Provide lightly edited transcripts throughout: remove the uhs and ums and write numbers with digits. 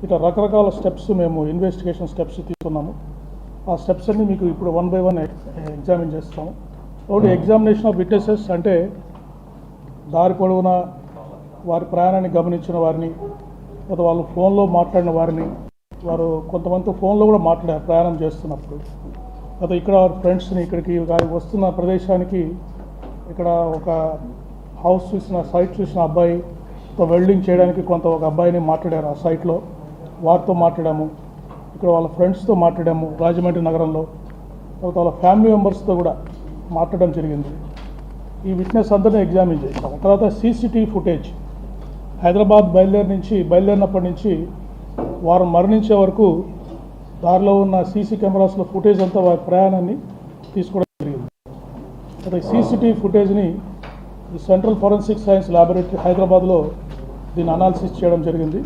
ఇట్లా రకరకాల స్టెప్స్ మేము ఇన్వెస్టిగేషన్ స్టెప్స్ తీసుకున్నాము. ఆ స్టెప్స్ అన్ని మీకు ఇప్పుడు 1 by 1 ఎగ్జామిన్ చేస్తాము. ఒకటి ఎగ్జామినేషన్ ఆఫ్ విట్నెసెస్, అంటే దారి పొడవునా వారి ప్రయాణాన్ని గమనించిన వారిని, లేదా వాళ్ళు ఫోన్లో మాట్లాడిన వారిని, వారు కొంతమంది ఫోన్లో కూడా మాట్లాడారు ప్రయాణం చేస్తున్నప్పుడు, లేదా ఇక్కడ వారి ఫ్రెండ్స్ని ఇక్కడికి వస్తున్న ప్రదేశానికి ఇక్కడ ఒక హౌస్ చూసిన సైట్ చూసిన అబ్బాయి వెల్డింగ్ చేయడానికి ఒక అబ్బాయిని మాట్లాడారు ఆ సైట్లో, వారితో మాట్లాడాము. ఇక్కడ వాళ్ళ ఫ్రెండ్స్తో మాట్లాడాము రాజమండ్రి నగరంలో. తర్వాత వాళ్ళ ఫ్యామిలీ మెంబర్స్తో కూడా మాట్లాడడం జరిగింది. ఈ విట్నెస్ అందరినీ ఎగ్జామిన్ చేశాము. తర్వాత సీసీటీవీ ఫుటేజ్, హైదరాబాద్ బయలుదేరినప్పటి నుంచి వారు మరణించే వరకు దారిలో ఉన్న సీసీ కెమెరాస్లో ఫుటేజ్ అంతా వారి ప్రయాణాన్ని తీసుకోవడం జరిగింది. అయితే సీసీటీవీ ఫుటేజ్ని సెంట్రల్ ఫోరెన్సిక్ సైన్స్ ల్యాబొరేటరీ హైదరాబాద్లో దీన్ని అనాలిసిస్ చేయడం జరిగింది.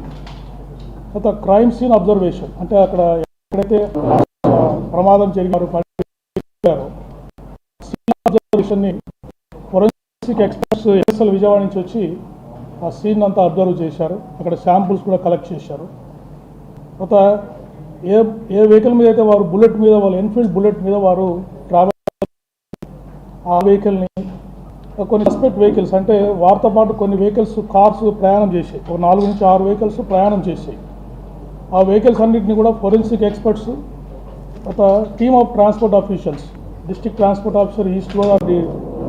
తర్వాత క్రైమ్ సీన్ అబ్జర్వేషన్, అంటే అక్కడ ఎక్కడైతే ప్రమాదం జరిగారో సీన్ అబ్జర్వేషన్ని ఫోరెన్సిక్ ఎక్స్పర్ట్స్ ఎస్ఎల్ విజయవాడ నుంచి వచ్చి ఆ సీన్ అంతా అబ్జర్వ్ చేశారు. అక్కడ శాంపుల్స్ కూడా కలెక్ట్ చేశారు. తర్వాత ఏ వెహికల్ మీద అయితే వారు బుల్లెట్ మీద, వాళ్ళు ఎన్ఫీల్డ్ బుల్లెట్ మీద వారు ట్రావెల్, ఆ వెహికల్ని కొన్ని సస్పెక్ట్ వెహికల్స్, అంటే వారితో పాటు కొన్ని వెహికల్స్ కార్స్ ప్రయాణం చేసాయి, ఒక 4 నుంచి 6 వెహికల్స్ ప్రయాణం చేసాయి. ఆ వెహికల్స్ అన్నింటినీ కూడా ఫోరెన్సిక్ ఎక్స్పర్ట్స్, ఒక team of transport officials, district transport officer east Godavari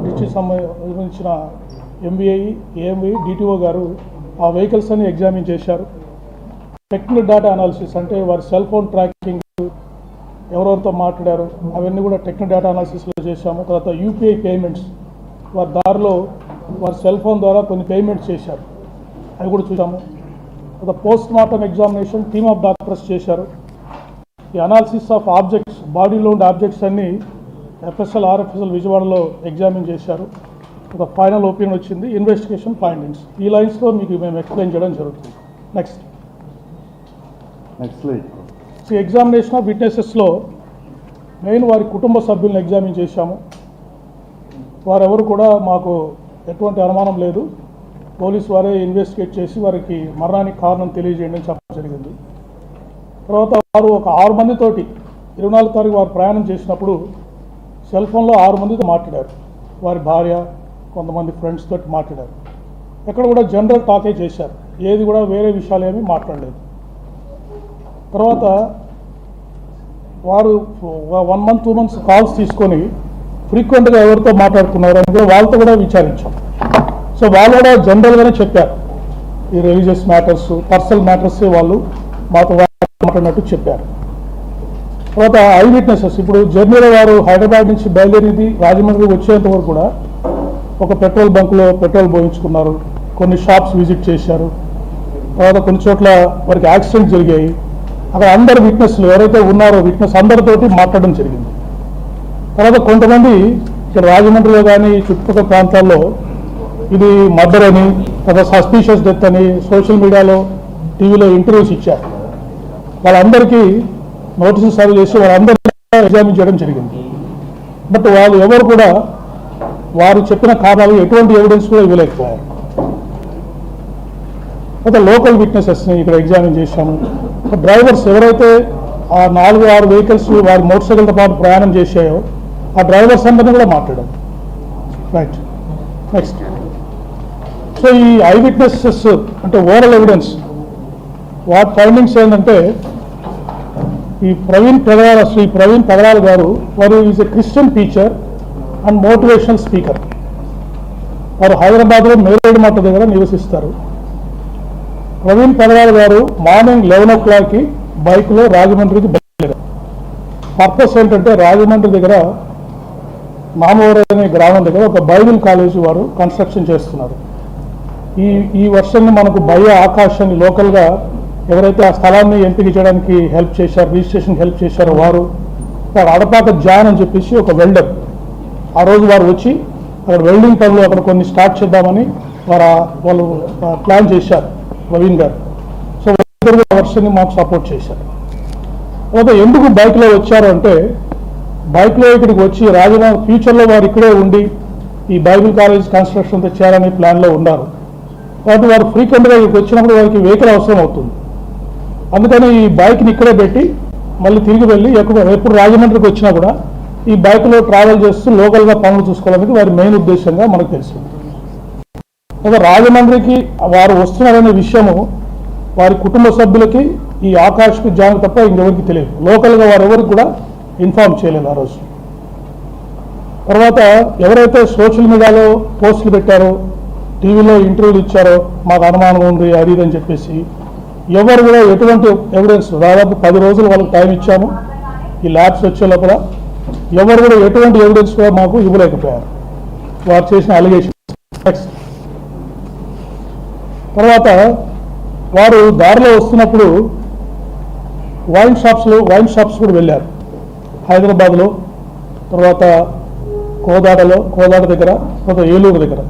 district సంబంధించిన ఎంబీఐ, ఏఎంఐ, డిటిఓ గారు ఆ వెహికల్స్ అన్ని ఎగ్జామిన్ చేశారు. టెక్నికల్ డేటా అనాలిసిస్, అంటే వారి సెల్ ఫోన్ ట్రాకింగ్, ఎవరెవరితో మాట్లాడారు అవన్నీ కూడా టెక్నికల్ డేటా అనాలిసిస్లో చేశాము. తర్వాత యూపీఐ పేమెంట్స్, వారి దారిలో వారి సెల్ ఫోన్ ద్వారా కొన్ని పేమెంట్స్ చేశారు, అవి కూడా చూసాము. తర్వాత post mortem examination team of doctors చేశారు. ఈ అనాలిసిస్ ఆఫ్ ఆబ్జెక్ట్స్, బాడీలో ఉండే ఆబ్జెక్ట్స్ అన్ని ఎఫ్ఎస్ఎల్, ఆర్ఎఫ్ఎస్ఎల్ విజయవాడలో ఎగ్జామిన్ చేశారు. ఒక ఫైనల్ ఒపీనియన్ వచ్చింది, ఇన్వెస్టిగేషన్ ఫైండింగ్స్. ఈ లైన్స్లో మీకు మేము ఎక్స్ప్లెయిన్ చేయడం జరుగుతుంది. నెక్స్ట్ ఎగ్జామినేషన్ ఆఫ్ విట్నెసెస్లో మెయిన్ వారి కుటుంబ సభ్యులను ఎగ్జామిన్ చేశాము. వారెవరు కూడా మాకు ఎటువంటి అనుమానం లేదు, పోలీసు వారే ఇన్వెస్టిగేట్ చేసి వారికి మరణానికి కారణం తెలియజేయండి అని చెప్పడం జరిగింది. తర్వాత వారు ఒక 6 మందితోటి 24 తారీఖు వారు ప్రయాణం చేసినప్పుడు సెల్ ఫోన్లో 6 మందితో మాట్లాడారు. వారి భార్య, కొంతమంది ఫ్రెండ్స్ తోటి మాట్లాడారు. ఎక్కడ కూడా జనరల్ టాకే చేశారు, ఏది కూడా వేరే విషయాలు ఏమీ మాట్లాడలేదు. తర్వాత వారు 1 month 2 months కాల్స్ తీసుకొని ఫ్రీక్వెంట్గా ఎవరితో మాట్లాడుతున్నారు అని కూడా వాళ్ళతో కూడా విచారించాం. సో వాళ్ళు కూడా జనరల్గానే చెప్పారు, ఈ రిలీజియస్ మ్యాటర్స్, పర్సనల్ మ్యాటర్స్ వాళ్ళు మాతో మాట్లాడినట్టు చెప్పారు. తర్వాత ఐ విట్నెసెస్, ఇప్పుడు జర్నీలో వారు హైదరాబాద్ నుంచి బయలుదేరింది రాజమండ్రి వచ్చేంత వరకు కూడా ఒక పెట్రోల్ బంక్లో పెట్రోల్ పోయించుకున్నారు, కొన్ని షాప్స్ విజిట్ చేశారు. తర్వాత కొన్ని చోట్ల వారికి యాక్సిడెంట్ జరిగాయి. అక్కడ అందరు విట్నెస్లు ఎవరైతే ఉన్నారో విట్నెస్ అందరితోటి మాట్లాడడం జరిగింది. తర్వాత కొంతమంది ఇక్కడ రాజమండ్రిలో కానీ చుట్టుపక్కల ప్రాంతాల్లో ఇది మర్డర్ అని, తర్వాత సస్పీషియస్ డెత్ అని సోషల్ మీడియాలో, టీవీలో ఇంటర్వ్యూస్ ఇచ్చారు. వాళ్ళందరికీ నోటీసులు సర్వ్ చేసి వాళ్ళందరికీ ఎగ్జామిన్ చేయడం జరిగింది. బట్ వాళ్ళు ఎవరు కూడా వారు చెప్పిన కారణాలు ఎటువంటి ఎవిడెన్స్ కూడా ఇవ్వలేకపోయారు. అయితే లోకల్ విట్నెసెస్ని ఇక్కడ ఎగ్జామిన్ చేశాము. డ్రైవర్స్ ఎవరైతే ఆ 4-6 వెహికల్స్ వారి మోటార్ సైకిల్తో పాటు ప్రయాణం చేశాయో ఆ డ్రైవర్స్ అందరినీ కూడా మాట్లాడాం. Right, next. సో ఈ ఐ విట్నెసెస్ అంటే ఓరల్ ఎవిడెన్స్, వాటి ఫైండింగ్స్ ఏంటంటే ఈ శ్రీ ప్రవీణ్ పగడాల గారు, వారు is a Christian teacher and motivational speaker. వారు హైదరాబాద్లో మేరేడు మట్ట దగ్గర నివసిస్తారు. ప్రవీణ్ పగడాల గారు మార్నింగ్ 11 o'clockకి బైక్లో రాజమండ్రికి బయలుదేరారు. పర్పస్ ఏంటంటే రాజమండ్రి దగ్గర మామూరు అనే గ్రామం దగ్గర ఒక బైబిల్ కాలేజీ వారు కన్స్ట్రక్షన్ చేస్తున్నారు. ఈ వర్షాన్ని మనకు ఆకాశాన్ని లోకల్గా ఎవరైతే ఆ స్థలాన్ని ఎంపిక చేయడానికి హెల్ప్ చేశారో, రిజిస్ట్రేషన్ హెల్ప్ చేశారో వారు అడపాక జాన్ అని చెప్పేసి ఒక వెల్డర్, ఆ రోజు వారు వచ్చి అక్కడ వెల్డింగ్ పనులు అక్కడ కొన్ని స్టార్ట్ చేద్దామని వాళ్ళు ప్లాన్ చేశారు ప్రవీణ్ గారు. సో వర్షాన్ని మాకు సపోర్ట్ చేశారు. తర్వాత ఎందుకు బైక్లో వచ్చారు అంటే, బైక్లో ఇక్కడికి వచ్చి రాజమండ్రి ఫ్యూచర్లో వారు ఇక్కడే ఉండి ఈ బైబిల్ కాలేజ్ కన్స్ట్రక్షన్తో చేయాలనే ప్లాన్లో ఉన్నారు. కాబట్టి వారు ఫ్రీక్వెంట్గా ఇక్కడికి వచ్చినప్పుడు వారికి వెహికల్ అవసరం అవుతుంది. అందుకని ఈ బైక్ని ఇక్కడే పెట్టి మళ్ళీ తిరిగి వెళ్ళి ఎప్పుడు రాజమండ్రికి వచ్చినా కూడా ఈ బైక్లో ట్రావెల్ చేస్తూ లోకల్గా పనులు చూసుకోవడానికి వారి మెయిన్ ఉద్దేశంగా మనకు తెలుసు. అయితే రాజమండ్రికి వారు వస్తున్నారనే విషయము వారి కుటుంబ సభ్యులకి ఈ ఆకాష్కి జాన్ తప్ప ఇంకెవరికి తెలియదు. లోకల్గా వారెవరికి కూడా ఇన్ఫార్మ్ చేయలేదు ఆ రోజు. తర్వాత ఎవరైతే సోషల్ మీడియాలో పోస్టులు పెట్టారో, టీవీలో ఇంటర్వ్యూలు ఇచ్చారో, మాకు అనుమానం ఉంది అది ఇది అని చెప్పేసి ఎవరు కూడా ఎటువంటి ఎవిడెన్స్, దాదాపు 10 రోజులు వాళ్ళకి టైం ఇచ్చాము ఈ ల్యాబ్స్ వచ్చే లోపల, ఎవరు కూడా ఎటువంటి ఎవిడెన్స్ కూడా మాకు ఇవ్వలేకపోయారు వారు చేసిన అలిగేషన్. తర్వాత వారు దారిలో వస్తున్నప్పుడు వైన్ షాప్స్ కూడా వెళ్ళారు. హైదరాబాద్లో, తర్వాత కోదాడ దగ్గర, తర్వాత ఏలూరు దగ్గర.